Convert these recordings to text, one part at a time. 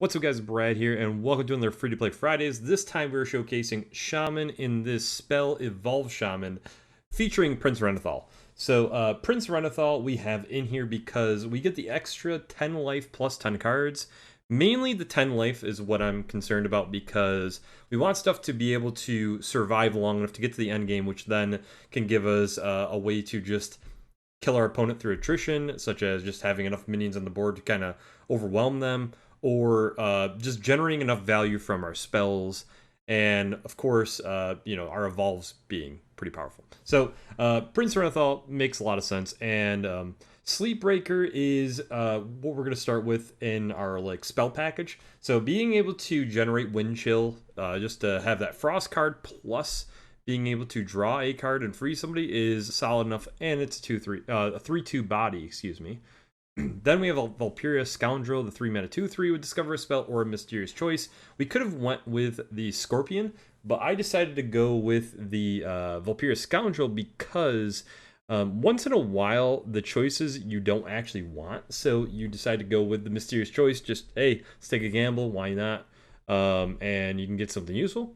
What's up guys, Brad here, and welcome to another Free-to-Play Fridays. This time we're showcasing Shaman in this spell Evolve Shaman featuring Prince Renathal. So Prince Renathal we have in here because we get the extra 10 life plus 10 cards. Mainly the 10 life is what I'm concerned about because we want stuff to be able to survive long enough to get to the end game, which then can give us a way to just kill our opponent through attrition, such as just having enough minions on the board to kind of overwhelm them, or just generating enough value from our spells, and of course, our evolves being pretty powerful. So Prince Renathal makes a lot of sense, and Sleepbreaker is what we're going to start with in our spell package. So being able to generate Wind Chill, just to have that Frost card plus being able to draw a card and free somebody is solid enough, and it's a 3/2 body, excuse me. Then we have a Vulperia Scoundrel, the 3 mana 2/3 would discover a spell or a mysterious choice. We could have went with the Scorpion, but I decided to go with the Vulperia Scoundrel because once in a while the choices you don't actually want, so you decide to go with the mysterious choice. Just hey, let's take a gamble, why not? And you can get something useful.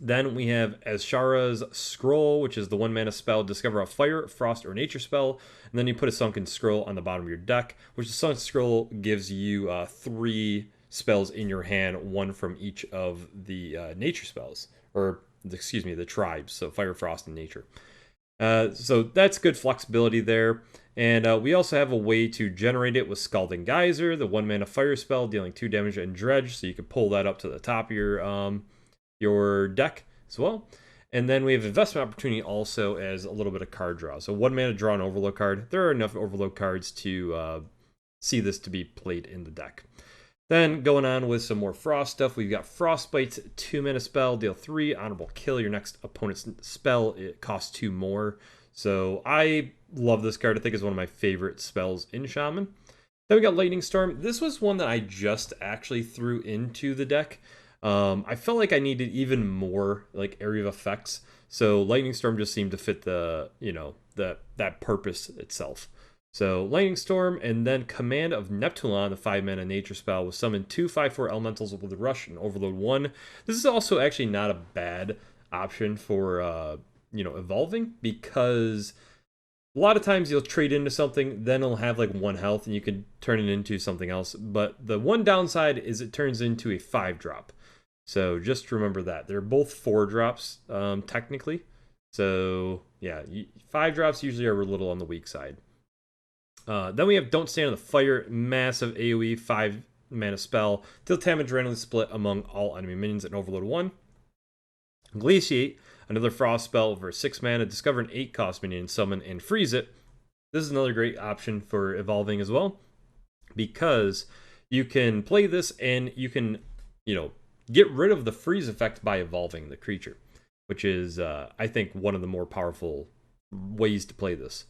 Then we have Azshara's Scroll, which is the 1 mana spell. Discover a fire, frost, or nature spell. And then you put a Sunken Scroll on the bottom of your deck, which the Sunken Scroll gives you 3 spells in your hand, 1 from each of the nature spells, or excuse me, the tribes, so fire, frost, and nature. So that's good flexibility there. And we also have a way to generate it with Scalding Geyser, the 1 mana fire spell, dealing 2 damage and dredge, so you can pull that up to the top of your deck as well. And then we have Investment Opportunity also as a little bit of card draw. So 1 mana draw an Overload card. There are enough Overload cards to see this to be played in the deck. Then going on with some more Frost stuff, we've got Frostbite's 2 mana spell, deal 3, honorable kill your next opponent's spell. It costs 2 more. So I love this card. I think it's one of my favorite spells in Shaman. Then we got Lightning Storm. This was one that I just actually threw into the deck. I felt like I needed even more area of effects, so Lightning Storm just seemed to fit the that purpose itself. So Lightning Storm, and then Command of Neptulon, the 5 mana nature spell, was summoned 2 5/4 elementals with a rush and overload 1. This is also actually not a bad option for evolving, because a lot of times you'll trade into something, then it'll have 1 health, and you can turn it into something else. But the one downside is it turns into a 5-drop. So just remember that. They're both 4-drops, technically. So yeah, 5-drops usually are a little on the weak side. Then we have Don't Stand in the Fire, massive AoE, 5 mana spell. Deal damage randomly split among all enemy minions and overload 1. Glaciate, another frost spell for 6 mana. Discover an 8-cost minion, summon, and freeze it. This is another great option for evolving as well, because you can play this and you can, get rid of the freeze effect by evolving the creature, which is, I think, one of the more powerful ways to play this.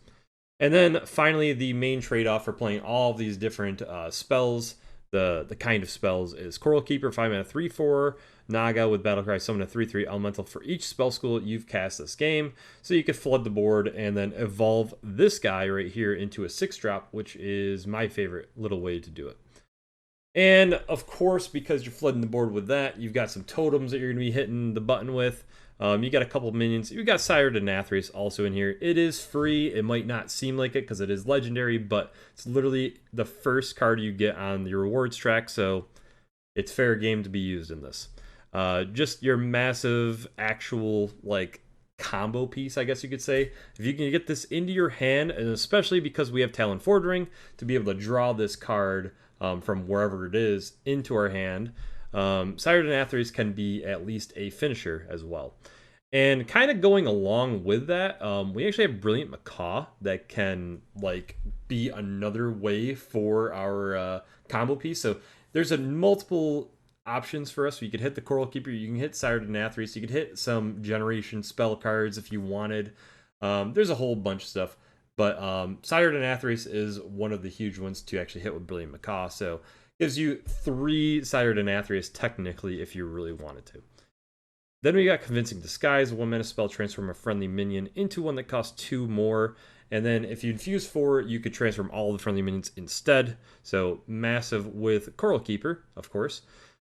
And then finally, the main trade-off for playing all of these different spells, the kind of spells, is Coral Keeper, 5 mana 3/4, Naga with Battlecry, summon a 3/3 elemental for each spell school you've cast this game. So you could flood the board and then evolve this guy right here into a 6-drop, which is my favorite little way to do it. And of course, because you're flooding the board with that, you've got some totems that you're going to be hitting the button with. You got a couple of minions. You got Sire to Nathria also in here. It is free. It might not seem like it because it is legendary, but it's literally the first card you get on your rewards track, so it's fair game to be used in this. Just your massive actual combo piece, I guess you could say. If you can get this into your hand, and especially because we have Talon Forging to be able to draw this card from wherever it is into our hand, Sire to Nathria can be at least a finisher as well. And kind of going along with that, we actually have Brilliant Macaw that can be another way for our combo piece. So there's multiple options for us. So you could hit the Coral Keeper, you can hit Sire to Nathria, so you could hit some generation spell cards if you wanted. There's a whole bunch of stuff. But Sire to Nathria is one of the huge ones to actually hit with Brilliant Macaw. So gives you 3 Sire to Nathria technically if you really wanted to. Then we got Convincing Disguise, 1 mana spell, transform a friendly minion into one that costs 2 more. And then if you infuse 4, you could transform all the friendly minions instead. So massive with Coral Keeper, of course.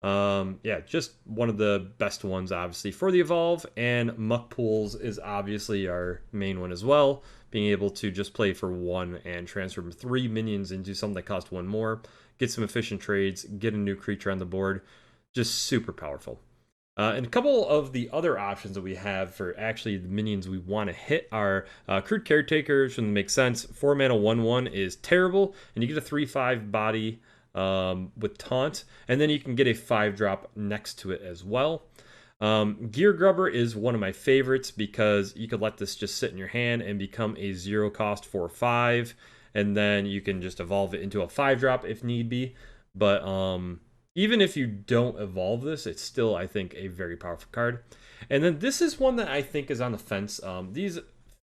Yeah, just one of the best ones, obviously, for the evolve. And Muck Pools is obviously our main one as well. Being able to just play for 1 and transform 3 minions into something that costs 1 more. Get some efficient trades, get a new creature on the board. Just super powerful. And a couple of the other options that we have for actually the minions we want to hit are Crude Caretaker, which makes sense. 4 mana 1/1 is terrible, and you get a 3/5 body with Taunt, and then you can get a 5-drop next to it as well. Gear Grubber is one of my favorites because you could let this just sit in your hand and become a 0-cost 4/5, and then you can just evolve it into a 5-drop if need be. But even if you don't evolve this, it's still, I think, a very powerful card. And then this is one that I think is on the fence.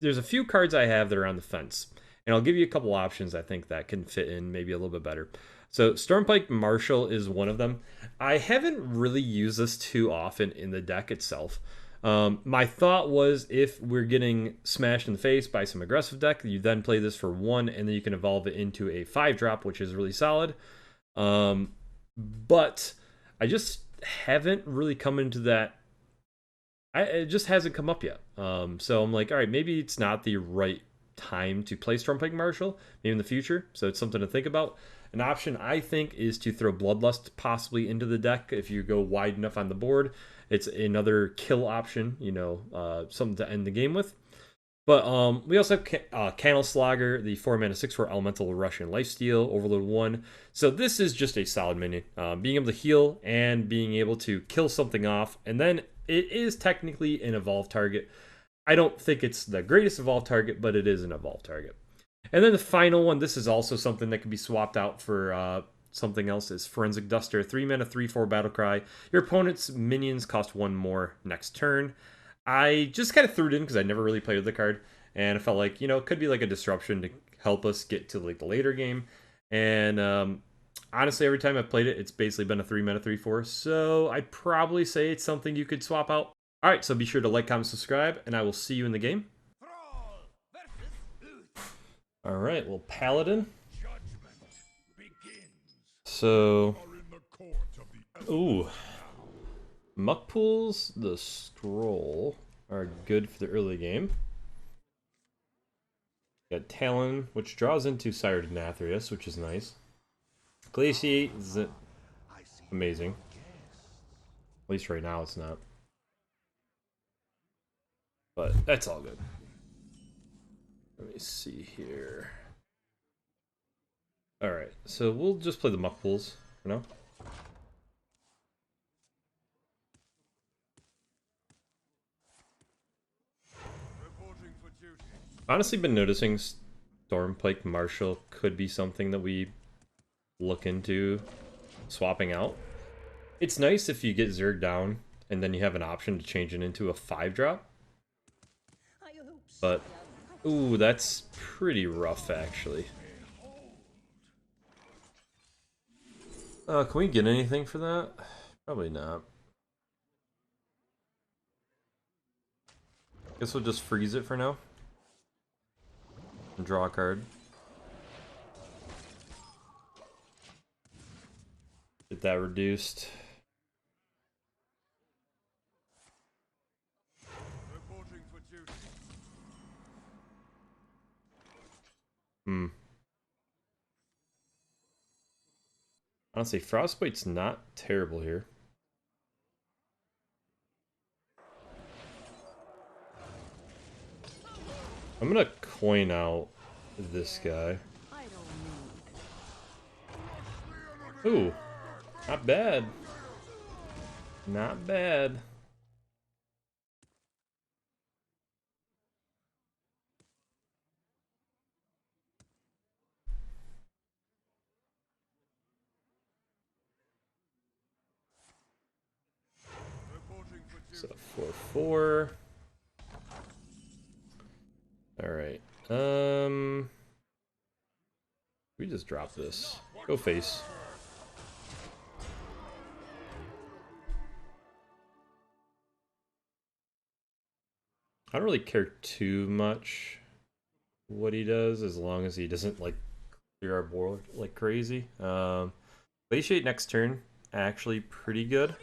There's a few cards I have that are on the fence, and I'll give you a couple options I think that can fit in maybe a little bit better. So Stormpike Marshal is one of them. I haven't really used this too often in the deck itself. My thought was if we're getting smashed in the face by some aggressive deck, you then play this for 1, and then you can evolve it into a 5-drop, which is really solid. But I just haven't really come into that. It just hasn't come up yet. So I'm like, all right, maybe it's not the right time to play Stormpike Marshal, maybe in the future. So it's something to think about. An option I think is to throw Bloodlust possibly into the deck if you go wide enough on the board. It's another kill option, you know, something to end the game with. But we also have Cannel Slogger, the 4 mana 6/4 Elemental Russian Lifesteal, Overload 1. So this is just a solid minion. Being able to heal and being able to kill something off. And then it is technically an evolve target. I don't think it's the greatest evolve target, but it is an evolve target. And then the final one, this is also something that can be swapped out for something else, is Forensic Duster. 3 mana 3/4 Battlecry. Your opponent's minions cost 1 more next turn. I just kind of threw it in because I never really played with the card, and I felt like, you know, it could be like a disruption to help us get to like the later game. And honestly, every time I've played it, it's basically been a 3 mana 3/4, so I'd probably say it's something you could swap out. All right, so be sure to like, comment, subscribe, and I will see you in the game. All right, well, Paladin. So, ooh, Muck Pools, the Scroll are good for the early game. Got Talon, which draws into Sire to Nathrius, which is nice. Glaciate is amazing. At least right now it's not. But that's all good. Let me see here. Alright, so we'll just play the Muck Pools for now. Honestly, been noticing Stormpike Marshal could be something that we look into swapping out. It's nice if you get Zerg down and then you have an option to change it into a 5-drop. But, ooh, that's pretty rough actually. Can we get anything for that? Probably not. Guess we'll just freeze it for now. And draw a card. Get that reduced. Honestly, Frostbite's not terrible here. I'm gonna coin out this guy. Ooh, not bad. Not bad. So 4/4. All right. We just drop this. Go face. I don't really care too much what he does, as long as he doesn't like clear our board like crazy. Glaciate next turn, actually pretty good.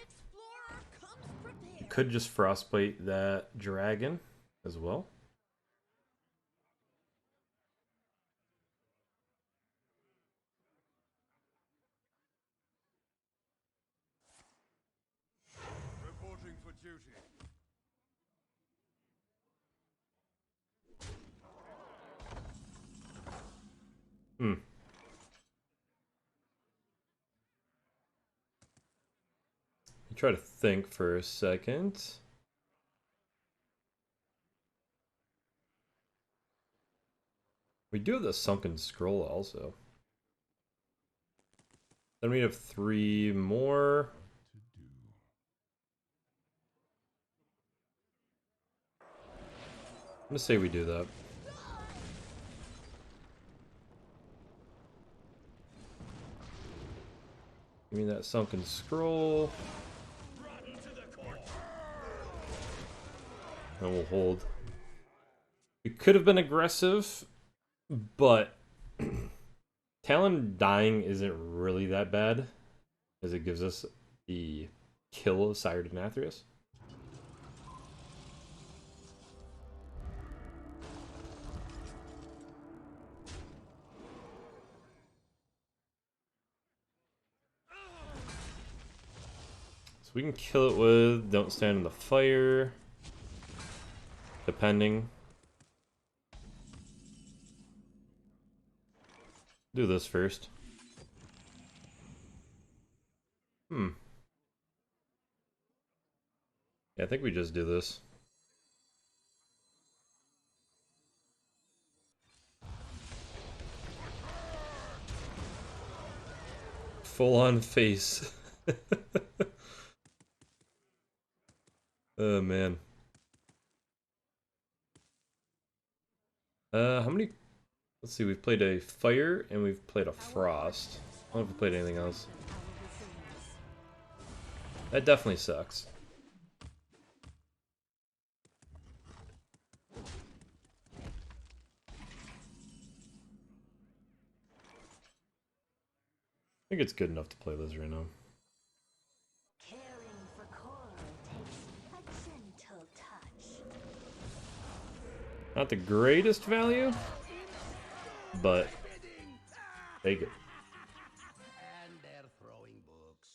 You could just frostbite that dragon as well. Reporting for duty. Hmm. Try to think for a second. We do have the Sunken Scroll also. Then we have 3 more. I'm gonna say we do that. Give me that Sunken Scroll. And we'll hold. We could have been aggressive, but Talon dying isn't really that bad, as it gives us the kill of Sire to Nathrius. So we can kill it with Don't Stand in the Fire, depending. Do this first. Yeah, I think we just do this. Full on face. Oh man. How many? Let's see, we've played a fire and we've played a frost. I don't know if we played anything else. That definitely sucks. I think it's good enough to play this right now. Caring for coral takes a gentle touch. Not the greatest value, but take it. And they're throwing books.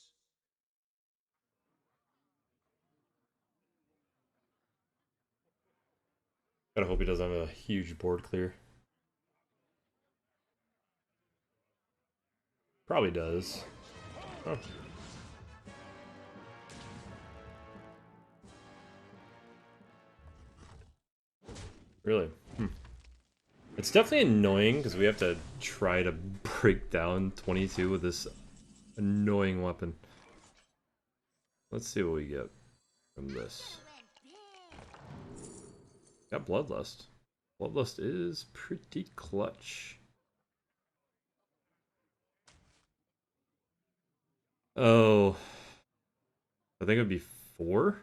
Gotta hope he doesn't have a huge board clear. Probably does. Oh. Really? It's definitely annoying because we have to try to break down 22 with this annoying weapon. Let's see what we get from this. Got Bloodlust. Bloodlust is pretty clutch. Oh, I think it'd be 4.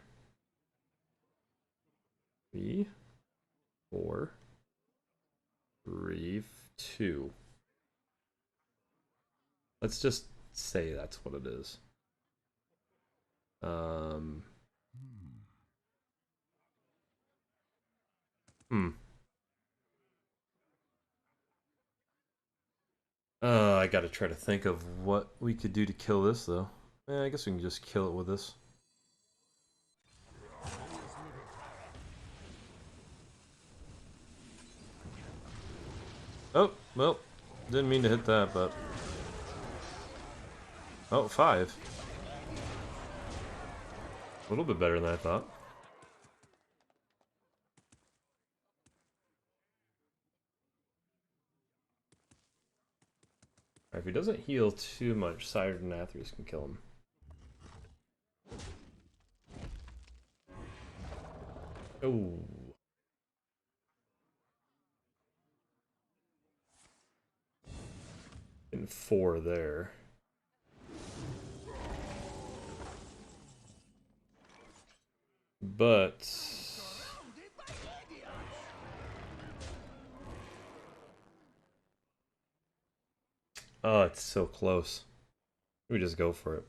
3, 4, 3, 2. Let's just say that's what it is. I gotta try to think of what we could do to kill this, though. I guess we can just kill it with this. Oh, well, didn't mean to hit that, but... Oh, 5. A little bit better than I thought. If he doesn't heal too much, Sire to Nathrius can kill him. Oh. And 4 there. But Oh, it's so close. We just go for it.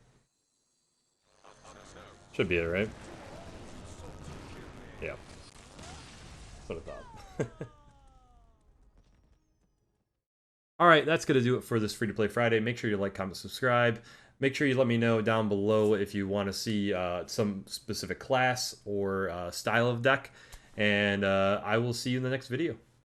Should be it, right? Yeah. That's what I thought. All right, that's going to do it for this Free to Play Friday. Make sure you like, comment, subscribe. Make sure you let me know down below if you want to see some specific class or style of deck. And I will see you in the next video.